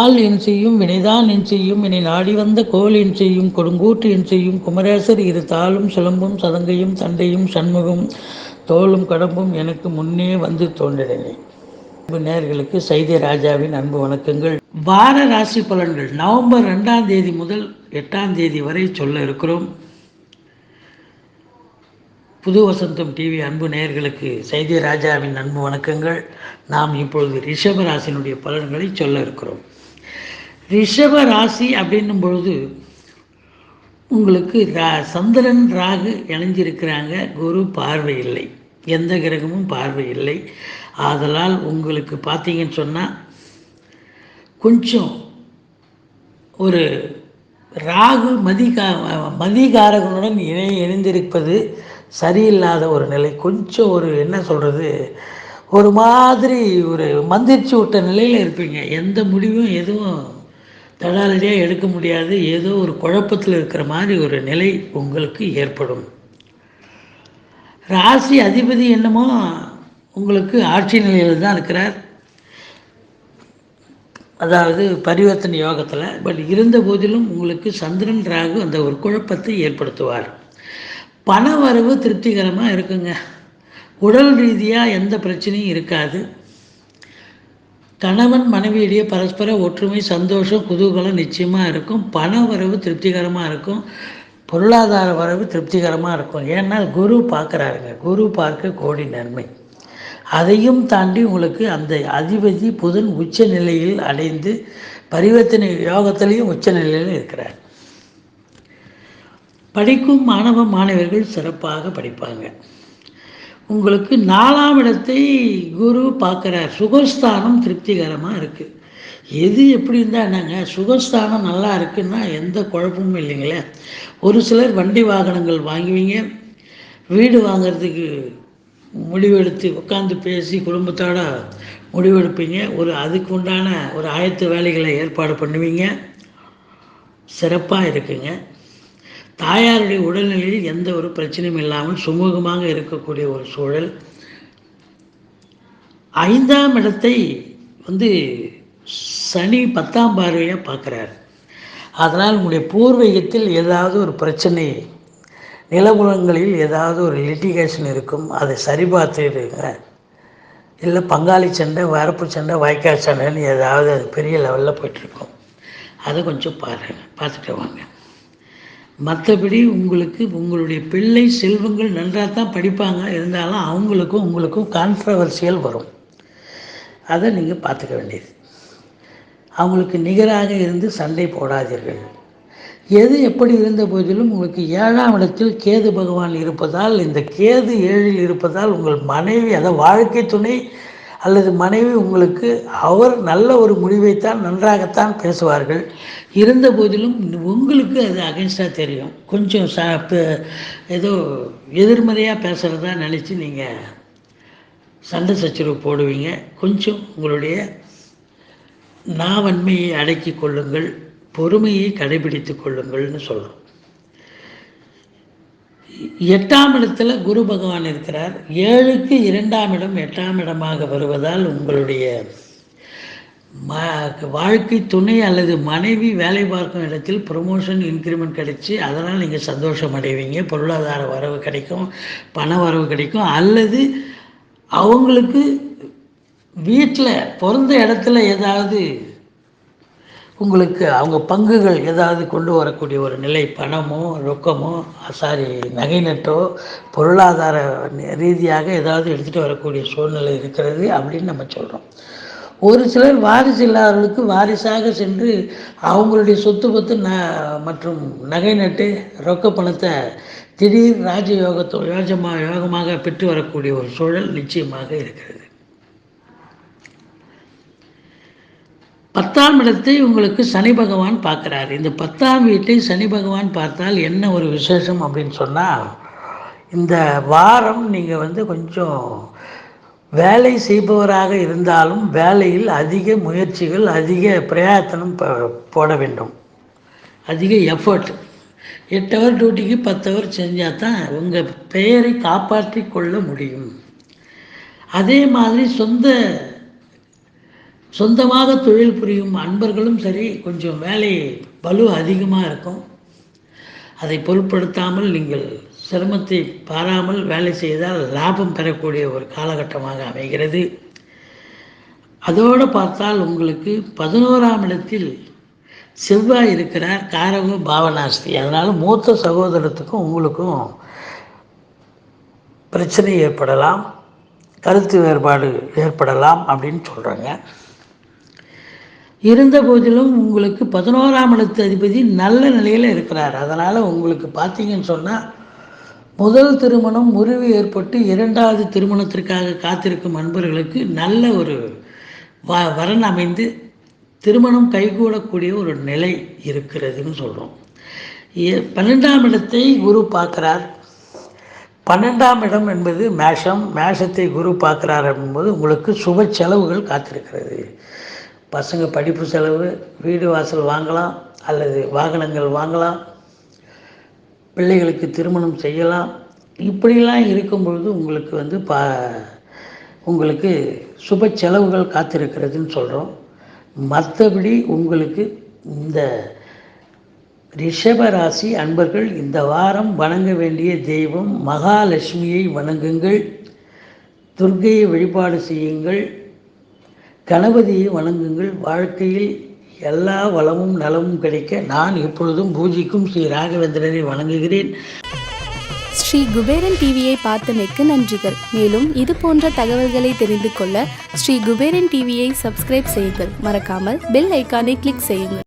ஆள் என் செய்யும் வினைதான் என் செய்யும் என்னை நாடி வந்த கோல் என் செய்யும் கொடுங்கூற்று என் செய்யும் குமரேசர் இரு தாளும் சிலம்பும் சதங்கையும் தண்டையும் சண்முகம் தோளும் கடம்பும் எனக்கு முன்னே வந்து தோன்றினேன். அன்பு நேயர்களுக்கு சைதை ராஜாவின் அன்பு வணக்கங்கள். வார ராசி பலன்கள் நவம்பர் 2ஆம் தேதி முதல் 8ஆம் தேதி வரை சொல்ல இருக்கிறோம். புது வசந்தம் டிவி அன்பு நேயர்களுக்கு சைதை ராஜாவின் அன்பு வணக்கங்கள். நாம் இப்பொழுது ரிஷப ராசியினுடைய பலன்களை சொல்ல இருக்கிறோம். ரிஷப ராசி அப்படின்னும் பொழுது உங்களுக்கு சந்திரன் ராகு இணைஞ்சிருக்கிறாங்க. குரு பார்வை இல்லை, எந்த கிரகமும் பார்வை இல்லை. ஆதலால் உங்களுக்கு பார்த்தீங்கன்னு சொன்னால் கொஞ்சம் ஒரு ராகு மதிகாரகனுடன் இணைந்திருப்பது சரியில்லாத ஒரு நிலை. கொஞ்சம் ஒரு என்ன சொல்கிறது, ஒரு மாதிரி ஒரு மந்திரிச்சு விட்ட நிலையில் இருப்பீங்க. எந்த முடிவும் எதுவும் தடாலடியாக எடுக்க முடியாது. ஏதோ ஒரு குழப்பத்தில் இருக்கிற மாதிரி ஒரு நிலை உங்களுக்கு ஏற்படும். ராசி அதிபதி என்னமோ உங்களுக்கு ஆட்சி நிலையில் தான் இருக்கிறார், அதாவது பரிவர்த்தனை யோகத்தில். பட் இருந்த போதிலும் உங்களுக்கு சந்திரன் ராகு அந்த ஒரு குழப்பத்தை ஏற்படுத்துவார். பண வரவு திருப்திகரமாக இருக்குங்க. உடல் ரீதியாக எந்த பிரச்சனையும் இருக்காது. கணவன் மனைவியிடையே பரஸ்பர ஒற்றுமை, சந்தோஷம், குதூகலம் நிச்சயமாக இருக்கும். பண வரவு திருப்திகரமாக இருக்கும். பொருளாதார வரவு திருப்திகரமாக இருக்கும். ஏன்னா குரு பார்க்குறாருங்க. குரு பார்க்க கோடி நன்மை. அதையும் தாண்டி உங்களுக்கு அந்த அதிபதி புதன் உச்ச நிலையில் அடைந்து பரிவர்த்தனை யோகத்திலையும் உச்ச நிலையில் இருக்கிறார். படிக்கும் மாணவர்கள் சிறப்பாக படிப்பாங்க. உங்களுக்கு 4ஆம் இடத்தை குரு பார்க்குறார். சுகஸ்தானம் திருப்திகரமாக இருக்குது. எது எப்படி இருந்தால் என்னங்க, சுகஸ்தானம் நல்லா இருக்குன்னா எந்த குழப்பமும் இல்லைங்களே. ஒரு சிலர் வண்டி வாகனங்கள் வாங்குவீங்க, வீடு வாங்கிறதுக்கு முடிவெடுத்து உட்காந்து பேசி குடும்பத்தோட முடிவெடுப்பீங்க. அதுக்கு உண்டான ஒரு ஆயத்த வேலைகளை ஏற்பாடு பண்ணுவீங்க. சிறப்பாக இருக்குங்க. தாயாருடைய உடல்நிலையில் எந்த ஒரு பிரச்சனையும் இல்லாமல் சுமூகமாக இருக்கக்கூடிய ஒரு சூழல். 5ஆம் இடத்தை சனி 10ஆம் பார்வையாக பார்க்குறார். அதனால் உங்களுடைய பூர்வீகத்தில் ஏதாவது ஒரு பிரச்சனை, நிலபுலங்களில் ஏதாவது ஒரு லிட்டிகேஷன் இருக்கும். அதை சரிபார்த்துடுங்க. இல்லை பங்காளி சண்டை, வரப்பு சண்டை, வாய்க்கால் சண்டைன்னு ஏதாவது அது பெரிய லெவலில் போய்ட்டுருக்கும். அதை கொஞ்சம் பார்த்துட்டு வாங்க. மற்றபடி உங்களுக்கு உங்களுடைய பிள்ளை செல்வங்கள் நன்றாக தான் படிப்பாங்க. இருந்தாலும் உங்களுக்கும் கான்ட்ரவர்சியல் வரும். அதை நீங்கள் பார்த்துக்க வேண்டியது. அவங்களுக்கு நிகராக இருந்து சண்டை போடாதீர்கள். எது எப்படி இருந்த போதிலும் உங்களுக்கு 7ஆம் இடத்தில் கேது பகவான் இருப்பதால், இந்த கேது 7இல் இருப்பதால் உங்கள் மனைவி, அதாவது வாழ்க்கை துணை அல்லது மனைவி உங்களுக்கு அவர் நல்ல ஒரு முடிவைத்தான் நன்றாகத்தான் பேசுவார்கள். இருந்த போதிலும் உங்களுக்கு அது அகைன்ஸ்டாக தெரியும். கொஞ்சம் ஏதோ எதிர்மறையாக பேசுகிறதா நினச்சி நீங்கள் சண்டை சச்சரவு போடுவீங்க. கொஞ்சம் உங்களுடைய நாவன்மையை அடக்கி கொள்ளுங்கள், பொறுமையை கடைபிடித்து கொள்ளுங்கள்னு சொல்கிறோம். 8ஆம் இடத்துல குரு பகவான் இருக்கிறார். 7க்கு 2ஆம் இடம் 8ஆம் இடமாக வருவதால் உங்களுடைய வாழ்க்கை துணை அல்லது மனைவி வேலை பார்க்கும் இடத்தில் ப்ரொமோஷன், இன்க்ரிமெண்ட் கிடைச்சி அதனால் நீங்கள் சந்தோஷம் அடைவீங்க. பொருளாதார வரவு கிடைக்கும், பண வரவு கிடைக்கும். அல்லது அவங்களுக்கு வீட்டில் பிறந்த இடத்துல ஏதாவது உங்களுக்கு அவங்க பங்குகள் ஏதாவது கொண்டு வரக்கூடிய ஒரு நிலை, பணமோ ரொக்கமோ நகை நட்டோ பொருளாதார ரீதியாக ஏதாவது எடுத்துகிட்டு வரக்கூடிய சூழ்நிலை இருக்கிறது அப்படின்னு நம்ம சொல்கிறோம். ஒரு சிலர் வாரிசு இல்லாதவர்களுக்கு வாரிசாக சென்று அவங்களுடைய சொத்து மற்றும் நகை நட்டு ரொக்க பணத்தை திடீர் யோகமாக பெற்று வரக்கூடிய ஒரு சூழல் நிச்சயமாக இருக்கிறது. 10ஆம் இடத்தை உங்களுக்கு சனி பகவான் பார்க்குறாரு. இந்த 10ஆம் வீட்டை சனி பகவான் பார்த்தால் என்ன ஒரு விசேஷம் அப்படின்னு சொன்னால், இந்த வாரம் நீங்கள் கொஞ்சம் வேலை செய்பவராக இருந்தாலும் வேலையில் அதிக முயற்சிகள், அதிக பிரயத்தனம் போட வேண்டும், அதிக எஃபர்ட். 8 ஹவர் டியூட்டிக்கு 10 ஹவர் செஞ்சால் தான் உங்கள் பெயரை காப்பாற்றி கொள்ள முடியும். அதே மாதிரி சொந்தமாக தொழில் புரியும் அன்பர்களும் சரி, கொஞ்சம் வேலை பளு அதிகமாக இருக்கும். அதை பொருட்படுத்தாமல் நீங்கள் சிரமத்தை பாராமல் வேலை செய்தால் லாபம் பெறக்கூடிய ஒரு காலகட்டமாக அமைகிறது. அதோடு பார்த்தால் உங்களுக்கு 11ஆம் இடத்தில் செவ்வாய் இருக்கிறார், காரக பாவனாஸ்தி. அதனால் மூத்த சகோதரத்துக்கும் உங்களுக்கும் பிரச்சனை ஏற்படலாம், கருத்து வேறுபாடு ஏற்படலாம் அப்படின்னு சொல்கிறாங்க. இருந்த போதிலும் உங்களுக்கு 11ஆம் இடத்து அதிபதி நல்ல நிலையில் இருக்கிறார். அதனால் உங்களுக்கு பார்த்தீங்கன்னு சொன்னால் முதல் திருமணம் முறிவு ஏற்பட்டு 2வது திருமணத்திற்காக காத்திருக்கும் அன்பர்களுக்கு நல்ல ஒரு வரன் அமைந்து திருமணம் கைகூடக்கூடிய ஒரு நிலை இருக்கிறதுன்னு சொல்கிறோம். 12ஆம் இடத்தை குரு பார்க்குறார். 12ஆம் இடம் என்பது மேஷத்தை குரு பார்க்குறார் என்பது உங்களுக்கு சுப செலவுகள் காத்திருக்கிறது. பசங்க படிப்பு செலவு, வீடு வாசல் வாங்கலாம் அல்லது வாகனங்கள் வாங்கலாம், பிள்ளைகளுக்கு திருமணம் செய்யலாம். இப்படிலாம் இருக்கும் பொழுது உங்களுக்கு உங்களுக்கு சுப செலவுகள் காத்திருக்கிறதுன்னு சொல்கிறோம். மற்றபடி உங்களுக்கு இந்த ரிஷபராசி அன்பர்கள் இந்த வாரம் வணங்க வேண்டிய தெய்வம் மகாலட்சுமியை வணங்குங்கள், துர்க்கையை வழிபாடு செய்யுங்கள், கணபதியை வணங்குங்கள். வாழ்க்கையில் எல்லா வளமும் நலமும் கிடைக்க நான் எப்பொழுதும் பூஜிக்கும் ஸ்ரீ ராகவேந்திரனை வணங்குகிறேன். ஸ்ரீ குபேரன் டிவியை பார்த்தமைக்கு நன்றிகள். மேலும் இது போன்ற தகவல்களை தெரிந்து கொள்ள ஸ்ரீ குபேரன் டிவியை சப்ஸ்கிரைப் செய்யுங்கள். மறக்காமல் பெல் ஐக்கானை கிளிக் செய்யுங்கள்.